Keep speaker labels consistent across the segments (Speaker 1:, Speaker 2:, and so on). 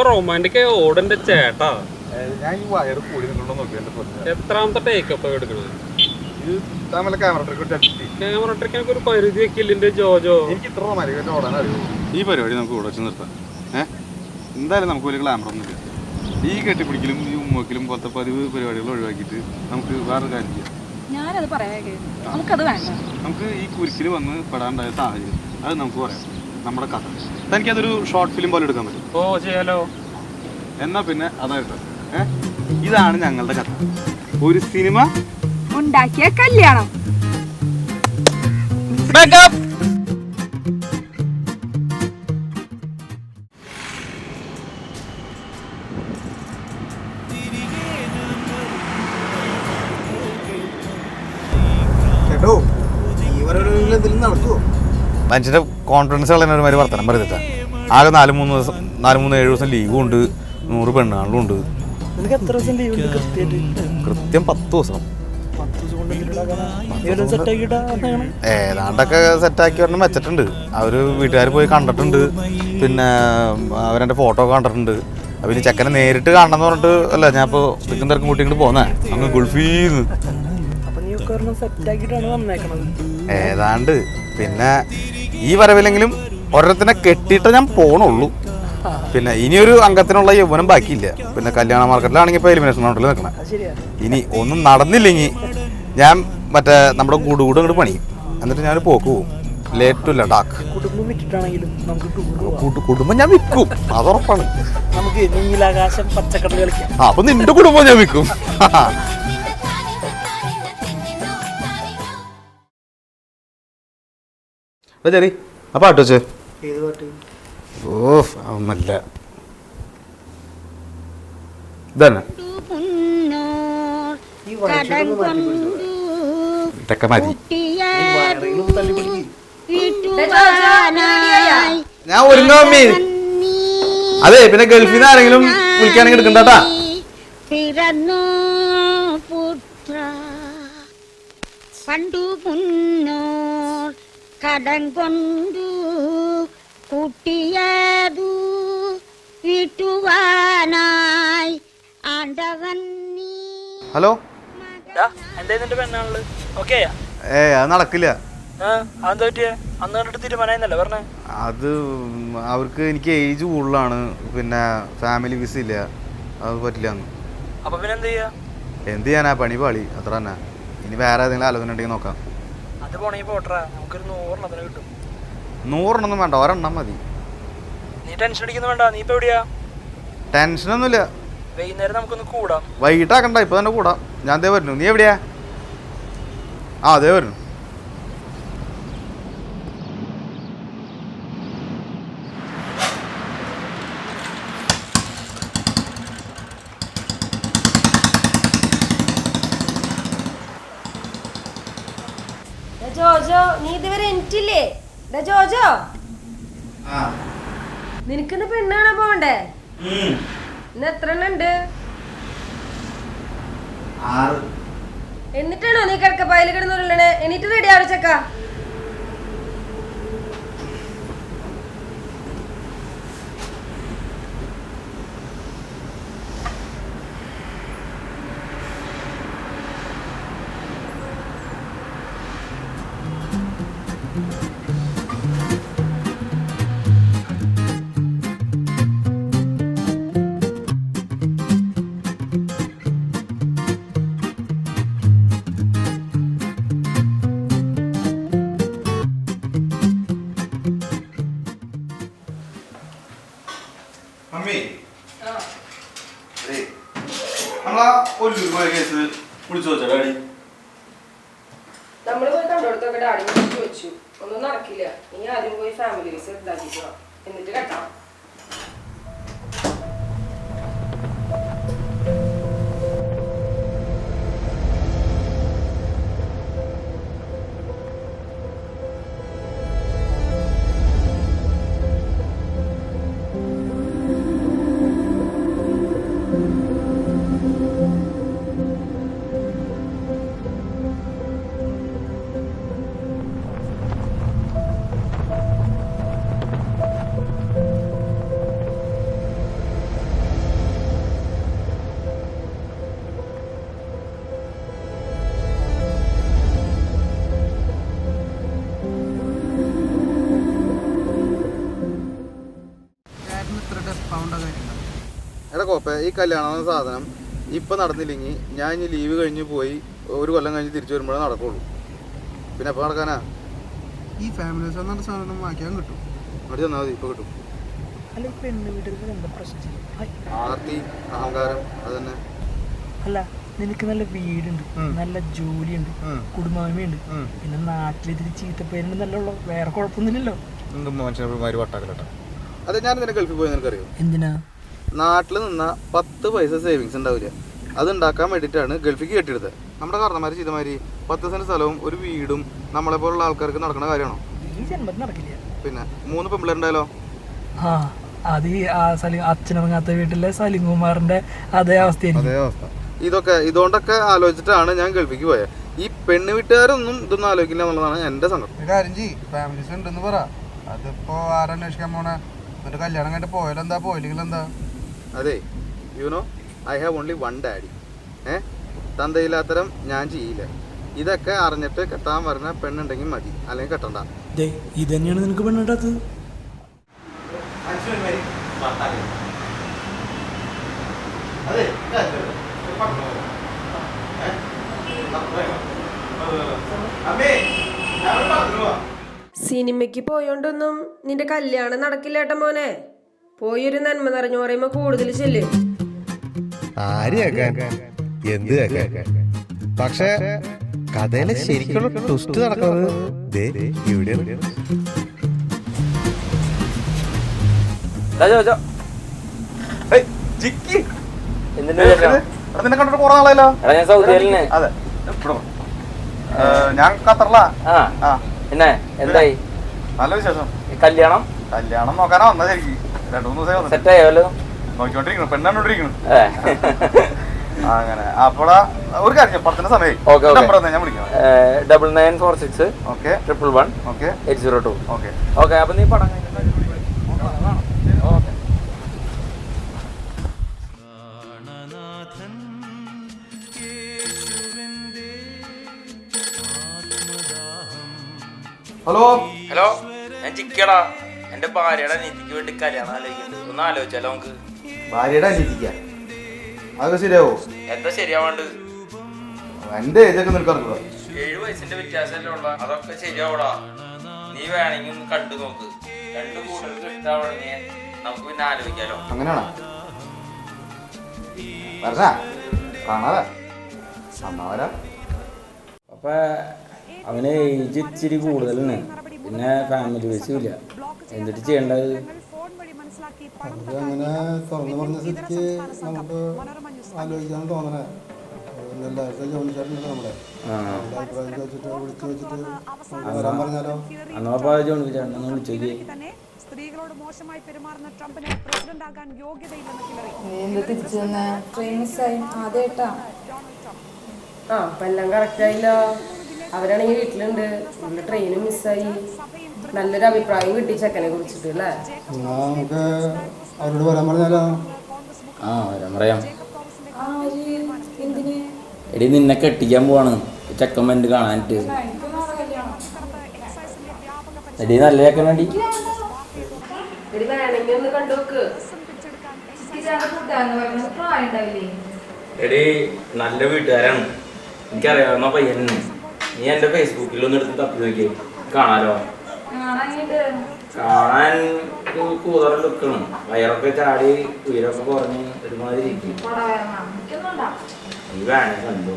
Speaker 1: Romantic ഓടന്റെ ചേട്ടാ,
Speaker 2: ഞാൻ ഈ വയറ് കൂടി നിൽക്കണോ നോക്കി.
Speaker 1: എത്രാമത്തെ ടേക്കപ്പ് എടുക്കണത്? ക്യാമറ ട്രിക്കിനൊക്കെ ഒരു പരിധി വെക്കില്ല ജോജോ.
Speaker 2: എനിക്ക് ഇത്ര റൊമാൻറ്റിക് ഓടാൻ അറിയുമോ? ഈ പരിപാടി നമുക്ക് ഇവിടെ വെച്ച് നിർത്താം. എന്തായാലും നമുക്ക് വലിയ ക്ലാമറ ഒന്നുമില്ല. ഈ കെട്ടിപ്പിടിക്കലും ഈ ഉമ്മക്കലും പോലത്തെ പതിവ് പരിപാടികൾ ഒഴിവാക്കിയിട്ട് നമുക്ക് വേറൊരു കാര്യം ചെയ്യാം.
Speaker 3: ഞാനത് പറയാം, നമുക്കത് വേണ്ട.
Speaker 2: നമുക്ക് ഈ കുരിശിൽ വന്ന് പെടാണ്ടായ സാഹചര്യം അത് നമുക്ക് പറയാം, നമ്മുടെ കഥ. തനിക്കതൊരു ഷോർട്ട് ഫിലിം പോലെ എടുക്കാൻ പറ്റും.
Speaker 1: ഓ ചെയ്യാലോ.
Speaker 2: എന്നാ പിന്നെ അതായിട്ട് ഇതാണ് ഞങ്ങളുടെ കഥ. ഒരു സിനിമ
Speaker 3: ഉണ്ടാക്കിയ കല്യാണം.
Speaker 2: മനുഷ്യന്റെ കോൺഫിഡൻസ് കളയുന്നവരുമാതിരി വർത്തനം പറഞ്ഞിട്ടാ. ആകെ 4-3 ദിവസം ലീവും ഉണ്ട്, 100 പെണ്ണുകളും ഉണ്ട്. കൃത്യം 10 ദിവസം. ഏതാണ്ടൊക്കെ സെറ്റാക്കി ഒരെണ്ണം വെച്ചിട്ടുണ്ട്. അവര് വീട്ടുകാർ പോയി കണ്ടിട്ടുണ്ട്, പിന്നെ അവരെന്റെ ഫോട്ടോ കണ്ടിട്ടുണ്ട്. പിന്നെ ചെക്കനെ നേരിട്ട് കാണണമെന്ന് പറഞ്ഞിട്ട് അല്ല ഞാൻ ഇപ്പോൾ തിക്കും തിരക്കും കൂട്ടിയിട്ട് പോന്നേ അങ്ങ് ഗൾഫീന്ന്. ഏതാണ്ട് പിന്നെ ഈ വരവില്ലെങ്കിലും ഓരോരുത്തരെ കെട്ടിയിട്ട് ഞാൻ പോണുള്ളൂ. പിന്നെ ഇനിയൊരു അംഗത്തിനുള്ള യൗവനം ബാക്കിയില്ല. പിന്നെ കല്യാണ മാർക്കറ്റിലാണെങ്കിൽ ഇപ്പോൾ എലിമിനേഷൻ റൗണ്ടിൽ നിൽക്കണം. ഇനി ഒന്നും നടന്നില്ലെങ്കിൽ ഞാൻ മറ്റേ നമ്മുടെ കൂടുകൂട് അങ്ങോട്ട് പണിയും. എന്നിട്ട് ഞാൻ പോക്ക് പോകും. Late to Ladakh. കുടുംബം ഞാൻ വിൽക്കും, അതുറപ്പാണ്. അപ്പൊ നിന്റെ കുടുംബം ഞാൻ വിൽക്കും. ചെറി ആ പാട്ട് വെച്ചേ. ഓ ഒന്നല്ല ഇതന്നെ ഇതൊക്കെ മതി. ഞാൻ ഒരുങ്ങാ മമ്മി. അതെ പിന്നെ ഗൾഫിൽ നിന്ന് ആരെങ്കിലും വിളിക്കാണെങ്കിൽ എടുക്കണ്ടാ.
Speaker 4: കടം കൊണ്ടു കുട്ടിയതു വീട്ടുവാനായി ആണ്ടവൻ.
Speaker 2: ഹലോ, അത് നടക്കില്ല. അത് അവർക്ക് എനിക്ക് ഏജ് കൂടുതലാണ്, പിന്നെ ഫാമിലി വിസ ഇല്ല, അത് പറ്റില്ല. എന്ത് ചെയ്യാനാ, പണി പാളി അത്ര തന്നെ. ഇനി വേറെ ഏതെങ്കിലും ആലോചന ഉണ്ടെങ്കിൽ നോക്കാം. 100 വേണ്ട, ഒരെണ്ണം മതി. ടെൻഷനൊന്നുമില്ല. വൈകിട്ടാക്കണ്ട, ഇപ്പൊ തന്നെ കൂടാം. ഞാൻ ദേ വരുന്നു. നീ എവിടെയാ? ആ അതേ വരുന്നു.
Speaker 5: ജോജോ, നീ ഇതുവരെ എനിക്കില്ലേ? ജോജോ, നിനക്കിന്ന് പെണ്ണാണോ പോണ്ടേ? ഇന്ന് എത്ര എണ്ണം ഉണ്ട്? എന്നിട്ടാണോ നീ കിടക്കപ്പായിൽ കിടന്നുള്ളേ? എന്നിട്ട് റെഡി ആവോ ചക്ക? നമ്മള് പോയി കണ്ടോടത്തൊക്കെ ഡാഡി വിളിച്ചു വെച്ചു. ഒന്നും നടക്കില്ല. നീ ആദ്യം പോയി ഫാമിലി വിസ ഇതാക്കിക്കോ, എന്നിട്ട് കെട്ടാം.
Speaker 2: എടാ കോപ്പ, ഈ കല്യാണം എന്ന സാധനം ഇപ്പം നടന്നില്ലെങ്കിൽ ഞാൻ ഇനി ലീവ് കഴിഞ്ഞ് പോയി ഒരു കൊല്ലം കഴിഞ്ഞ് തിരിച്ചു വരുമ്പോഴേ നടക്കുള്ളൂ. പിന്നെ എപ്പോൾ നടക്കാനാ?
Speaker 6: ഈ ഫാമിലീസ് എന്ന സാധനം വാങ്ങിക്കാൻ കിട്ടും.
Speaker 2: അവിടെ ചെന്നാൽ മതി, ഇപ്പോൾ കിട്ടും.
Speaker 7: അല്ല ഈ പെണ്ണ് വീട്ടിൽ എന്താ പ്രശ്നം?
Speaker 2: ആർത്തി, അഹങ്കാരം, അത് തന്നെ.
Speaker 7: അല്ല നിനക്ക് നല്ല വീടുണ്ട്, നല്ല ജോലിയുണ്ട്, കുടുംബായ്മയുണ്ട്, പിന്നെ നാട്ടിലിതിരി ചീത്തപ്പേരുണ്ട് നല്ലുള്ളൂ, വേറെ കുഴപ്പമൊന്നുമില്ലല്ലോ.
Speaker 2: മനുഷ്യന്മാര് വട്ടാക്കലട്ടാ. അതെ, ഞാൻ നിന്നെ ഗൾഫിൽ പോയി നിനക്കറിയോ?
Speaker 7: എന്തിനാ?
Speaker 2: നാട്ടിൽ നിന്നാ 10 പൈസ സേവിങ്സ് ഉണ്ടാവില്ല. അത് ഉണ്ടാക്കാൻ വേണ്ടിയിട്ടാണ് ഗൾഫിക്ക് കെട്ടിയെടുത്തത്. നമ്മുടെ കാരണന്മാര് ചെയ്തമാതിരി 10 സെന്റ് സ്ഥലവും ഒരു വീടും നമ്മളെ പോലുള്ള ആൾക്കാർക്ക് നടക്കുന്ന കാര്യമാണോ?
Speaker 7: ഈ ജന്മത്തിൽ നടക്കില്ല.
Speaker 2: പിന്നെ 3 പെമ്പിള്ളേരുണ്ടായാലോ?
Speaker 7: ആ അത് ഈ അച്ഛനിറങ്ങാത്ത വീട്ടിലെ സലിംകുമാറിന്റെ അതേ അവസ്ഥയായിരിക്കും.
Speaker 2: അതേ അവസ്ഥ. ഇതുകൊണ്ടൊക്കെ ആലോചിച്ചിട്ടാണ് ഞാൻ ഗൾഫിക്ക് പോയത്. ഈ പെണ്ണ് വീട്ടുകാരൊന്നും ഇതൊന്നും ആലോചിക്കില്ല എന്നുള്ളതാണ് എൻ്റെ സങ്കടം.
Speaker 6: ഒരു കാര്യം ചെയ്യ്, ഫാമിലീസ് ഉണ്ടെന്ന് പറ. അതിപ്പോ ആരന്വേഷിക്കാൻ പോണേ? എന്നിട്ട് കല്യാണം കഴിഞ്ഞിട്ട് പോയാലെന്താ, പോയില്ലെങ്കിൽ എന്താ?
Speaker 2: അതെ, you know I have only one daddy. തന്തയില്ലാത്തരം ഞാൻ ചെയ്യില്ല. ഇതൊക്കെ അറിഞ്ഞിട്ട് കെട്ടാൻ വരുന്ന പെണ്ണുണ്ടെങ്കിൽ മതി, അല്ലെങ്കിൽ കെട്ടണ്ട.
Speaker 7: ഇത് തന്നെയാണ് നിനക്ക് പെണ്ണിട്ടാത്തത്.
Speaker 5: സിനിമയ്ക്ക് പോയോണ്ടൊന്നും നിന്റെ കല്യാണം നടക്കില്ല ഏട്ടാ മോനെ. പോയൊരു നന്മ നിറഞ്ഞു പറയുമ്പോ കൂടുതൽ ചെല്ലും.
Speaker 8: ആര് കേക്കാൻ, എന്ത് കേക്കാൻ. പക്ഷെ കഥയിലെ ശരിക്കുള്ള ട്വിസ്റ്റ് നടക്കുന്നത് ഇവിടെയാണ്.
Speaker 2: നിന്നെ കണ്ടിട്ട് കുറെ നാളായല്ലോ. അതെ, ഞാൻ ഖത്തറിലാ.
Speaker 9: എന്തായി
Speaker 2: നല്ല വിശേഷം. കല്യാണം നോക്കാനാ വന്നത്. ശരിക്കും 2-3 ദിവസം
Speaker 9: സെറ്റായോ?
Speaker 2: നോക്കിക്കൊണ്ടിരിക്കുന്നു, പെണ്ണാണ്ടോണ്ടിരിക്കുന്നു. അങ്ങനെ അപ്പോഴാ ഒരു കാര്യം, 10 സമയം ഞാൻ വിളിക്കാം.
Speaker 9: 9946
Speaker 2: ഓക്കെ
Speaker 9: 111
Speaker 2: ഓക്കെ
Speaker 9: 802.
Speaker 2: Okay
Speaker 9: okay. അപ്പൊ നീ പടം
Speaker 2: ഹലോ
Speaker 9: ഹലോ, ഞാൻ ചിക്കടാ. എന്റെ ഭാര്യയുടെ നീതിക്ക് വേണ്ടി കല്യാണം ആലോചിക്കുന്നുണ്ട്. ഒന്ന് ആലോചിച്ചാലോ നമുക്ക്?
Speaker 2: ഭാര്യയുടെ അനിയത്തിക്കാൻ അതൊക്കെ ശരിയാവോ?
Speaker 9: എന്താ ശരിയാവാണ്ട്?
Speaker 2: എന്റെ ഏജൊക്കെ നിൽക്കാറുണ്ടോ?
Speaker 9: 7 വയസ്സിന്റെ വ്യത്യാസമല്ലേ ഉള്ള. അതൊക്കെ ശരിയാവൂടാ. നീ വേണമെങ്കിൽ ഒന്ന് കണ്ടു നോക്ക്. 2 കൂട്ടർക്ക് ഇഷ്ടമാണെങ്കിൽ നമുക്ക് പിന്നെ ആലോചിക്കാലോ.
Speaker 2: അങ്ങനെയാണോ? പറഞ്ഞാ കാണാതെ അന്നാവരാ.
Speaker 10: അപ്പൊ അവന് ഏജ് ഇച്ചിരി കൂടുതലാണ്, പിന്നെ ഫാമിലി ബേസും ഇല്ല. എന്നിട്ട് ചെയ്യേണ്ടത്?
Speaker 6: അങ്ങനെ തുറന്നു പറഞ്ഞ സ്ഥിതിക്ക് നമുക്ക് ആലോചിക്കാൻ തോന്നണേ. എല്ലാവർക്കും ജോണിച്ചാറുണ്ടല്ലോ നമ്മുടെ അഭിപ്രായം ചോദിച്ചിട്ട് വിളിച്ചു വെച്ചിട്ട് വരാൻ പറഞ്ഞാലോ?
Speaker 10: അന്നപ്പോ ജോണി ചേട്ടൻ ഒന്ന് വിളിച്ചോക്കി.
Speaker 3: സ്ത്രീകളോട് മോശമായി പെരുമാറുന്ന ട്രംപിന് പ്രസിഡന്റ് ആകാൻ യോഗ്യതയില്ലെന്ന്
Speaker 5: എന്ത് തിരിച്ചു തന്നെ ട്രെയിൻ മിസ്സായി ആദ്യമായിട്ടാ. ആ അപ്പൊ എല്ലാം കറക്റ്റായില്ലോ. അവരാണെങ്കിൽ വീട്ടിലുണ്ട്, നമ്മുടെ ട്രെയിനും മിസ്സായി. നല്ലൊരു അഭിപ്രായം കിട്ടി ചെക്കനെ കുറിച്ചിട്ട് അല്ലേ?
Speaker 6: നമുക്ക് അവരോട് വരാൻ പറഞ്ഞാലോ?
Speaker 10: ആ വരാൻ പറയാം. എടി നിന്നെ കെട്ടിക്കാൻ പോവാണ് ചെക്കന്മാര് കാണാനിട്ട്. എടി നല്ല ചെക്കനടി.
Speaker 5: വേണമെങ്കിൽ ഒന്ന് കണ്ടുനോക്ക്.
Speaker 9: എടി നല്ല വീട്ടുകാരാണ്, എനിക്കറിയാവുന്ന പയ്യനാണ്. നീ എന്റെ ഫേസ്ബുക്കിൽ ഒന്ന് എടുത്ത് തപ്പി നോക്കിയേ, കാണാലോ. കാണാൻ കൂതറ ലുക്കാണ്, വയറൊക്കെ ചാടി ഉയരൊക്കെ കുറഞ്ഞ് ഒരുമാതിരി ഇരിക്കും. നീ വേണേ കണ്ടു.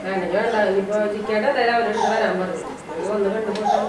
Speaker 5: വേണമെങ്കിൽ വേണ്ട, ഇനിയിപ്പോ ചിക്കേണ്ട തരാം. അവരെടുത്ത് വരാൻ പറഞ്ഞു. ഒന്ന് കണ്ടുപോട്ടോ.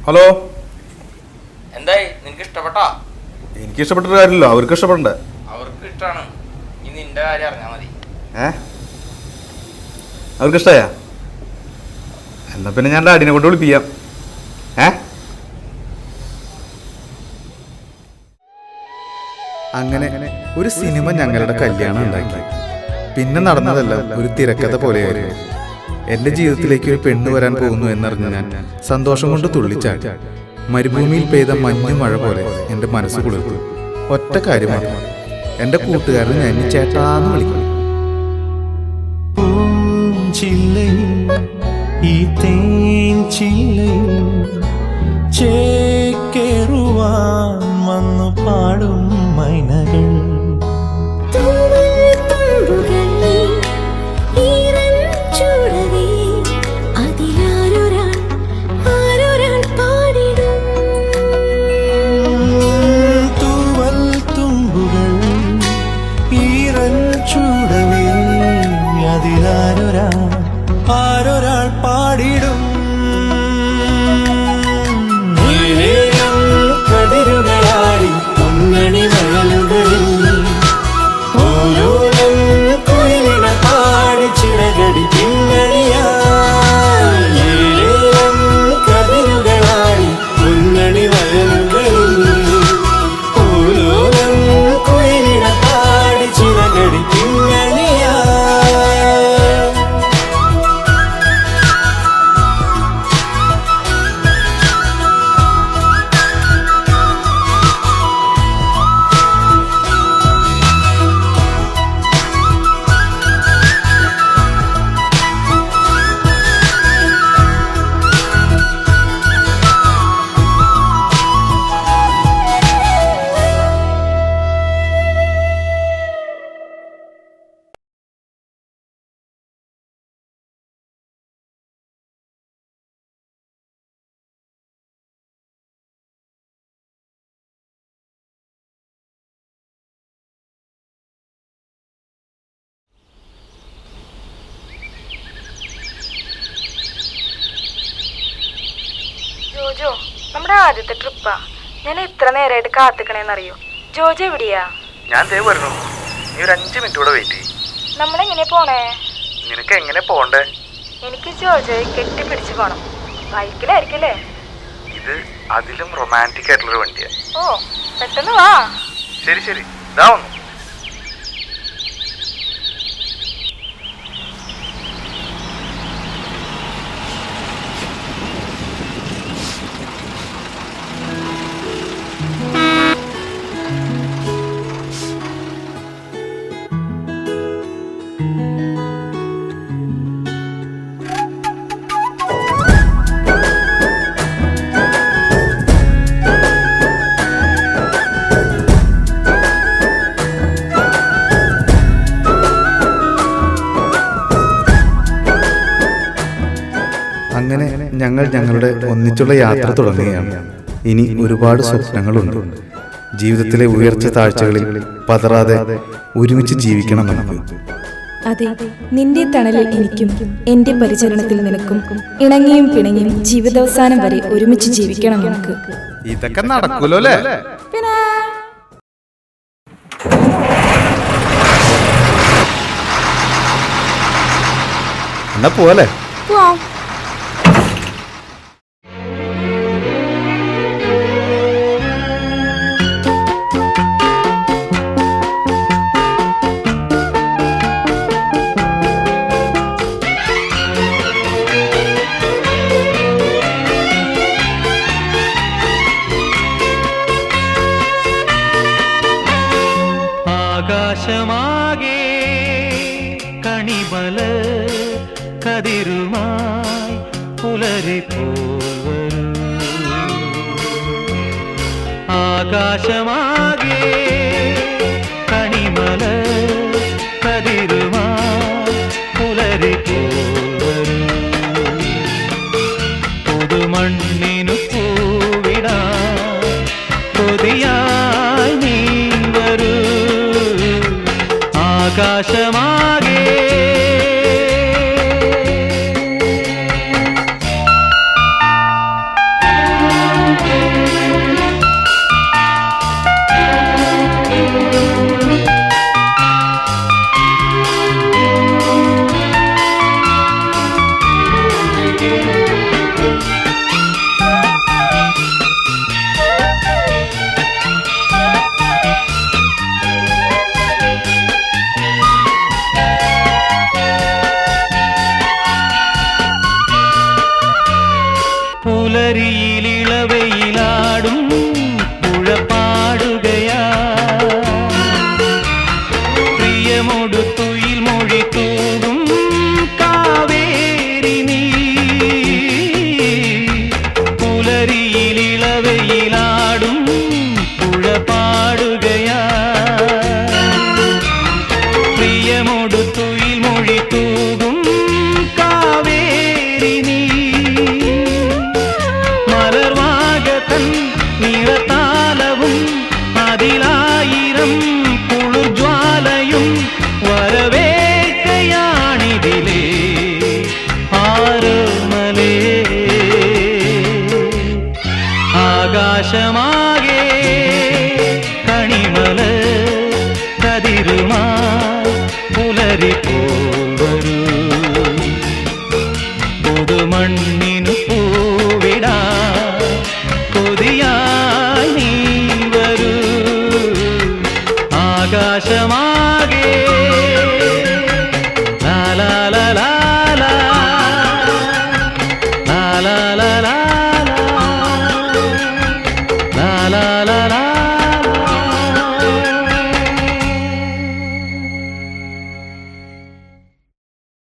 Speaker 2: ഹലോ,
Speaker 9: എന്തായി, നിനക്ക് ഇഷ്ടപ്പെട്ടാ?
Speaker 2: എനിക്ക് ഇഷ്ടപ്പെട്ടൊരു കാര്യമില്ല, അവർക്ക് ഇഷ്ടപ്പെടണ്ടേ?
Speaker 9: അവർക്ക് ഇഷ്ടമാണ്. ഇനി നിന്റെ കാര്യം അറിഞ്ഞാൽ മതി.
Speaker 2: അവർക്ക് ഇഷ്ടമായ? എന്നാ പിന്നെ ഞാൻ ഡാഡിനെ കൊണ്ട് വിളിപ്പിക്കാം. അങ്ങനെ ഒരു സിനിമ ഞങ്ങളുടെ കല്യാണം ഉണ്ടാക്കി. പിന്നെ നടന്നതെല്ലാം ഒരു തിരക്കഥ പോലെയായിരുന്നു. എൻ്റെ ജീവിതത്തിലേക്ക് ഒരു പെണ്ണ് വരാൻ പോകുന്നു എന്നറിഞ്ഞ് ഞാൻ സന്തോഷം കൊണ്ട് തുള്ളിച്ചാടി. മരുഭൂമിയിൽ പെയ്ത മഞ്ഞു മഴ പോലെ എൻ്റെ മനസ്സ് കുളിർത്തു. ഒറ്റ കാര്യം മാത്രം, എൻ്റെ കൂട്ടുകാരൻ ഞാൻ ചേട്ടാന്ന് വിളിക്കും.
Speaker 11: ഈ തേൻ ചില്ലയിൽ ചേക്കേറുവാൻ വന്നു പാടും മൈനകൾ. തൂവൽ തുമ്പുകൾ ഈറൻ ചൂടവേ അതിലാരൊരാൾ ആരൊരാൾ പാടിടും. കതിരുകളാടി പൊന്നണി വയലുകളിൽ ഓരോരം കുയിലിന പാടി ചിറകടി പിന്നണിയായി. കതിരുകളാടി പൊന്നണി വയലുകളിൽ ഓരോരം കുയിലിന പാടി ചിറകടി പിന്നണിയായി.
Speaker 12: ജോജോ, നമ്മുടെ ആദ്യത്തെ ട്രിപ്പാ. ഞാൻ എത്ര നേരമായിട്ട് കാത്തിക്കണേന്നറിയോ? ജോജോ എവിടെയാ?
Speaker 2: ഞാൻ ദേ വരുന്നു. നീ ഒരു 5 മിനിറ്റ് കൂടെ വെയിറ്റ് ചെയ്യും.
Speaker 12: നമ്മളെങ്ങനെ പോണേ?
Speaker 2: നിനക്ക് എങ്ങനെ പോണ്ടേ?
Speaker 12: എനിക്ക് ജോജോയെ കെട്ടിപ്പിടിച്ച് പോണം. ബൈക്കിലായിരിക്കല്ലേ?
Speaker 2: ഇത് അതിലും റൊമാൻറ്റിക് ആയിട്ടുള്ളൊരു വണ്ടിയാ.
Speaker 12: ഓ, പെട്ടെന്ന് വാ.
Speaker 2: ശരി ശരി, ഇതാ വന്നു. അങ്ങനെ ഞങ്ങൾ ഞങ്ങളുടെ ഒന്നിച്ചുള്ള യാത്ര തുടങ്ങുകയാണ്. ഇനി ഒരുപാട് സ്വപ്നങ്ങളുണ്ട്. ജീവിതത്തിലെ ഉയർച്ച താഴ്ചകളിൽ പതറാതെ ഒരുമിച്ച് ജീവിക്കണം നമുക്ക്.
Speaker 12: അതെ, നിന്റെ തണലിൽ എനിക്കും എന്റെ പരിചരണത്തിൽ നിനക്കും ഇണങ്ങിയും പിണങ്ങിയും ജീവിതാവസാനം വരെ ഒരുമിച്ച് ജീവിക്കണം നമുക്ക്.
Speaker 2: ഇതൊക്കെ നടക്കൂലോ അല്ലേ?
Speaker 12: പിന്നെ
Speaker 2: എന്നാ പോവല്ലേ?
Speaker 12: പോവാം.
Speaker 11: ആകാശമാകെ കണിമല കതിരുമായി പുലരിപ്പോവരൂ. ആകാശമാകെ കണിമല കതിരുമായി പുലരിപ്പോവരൂ. പുതുമണ്ണിനു പൂവിടാൻ കൊതിയായി നീ വരൂ. ആകാശമാകെ പുലരിയിലിളവയിലാടും പുഴ പാടുകയാ പ്രിയമോടു തുയിൽ മൊഴി തൂകും കാവേരി നീ പുലരിയിലിളവയിലാടും പുഴ പാടുകയാ പ്രിയമോടു തുയിൽ മൊഴി തൂകും കാവേരി നീ മലർവാകതൻ നീളത്താലവും അതിലായിരം കുളിർജ്വാലയും വരവേൽക്കയാണിതിലേ ആരോമലേ ആകാശമാകെ കണിമല കതിരുമായി പുലരിപ്പോൾ വരൂ പുതുമണ്ണിനു പൂവിടാ കൊതിയായി നീ വരൂ ആകാശമാകെ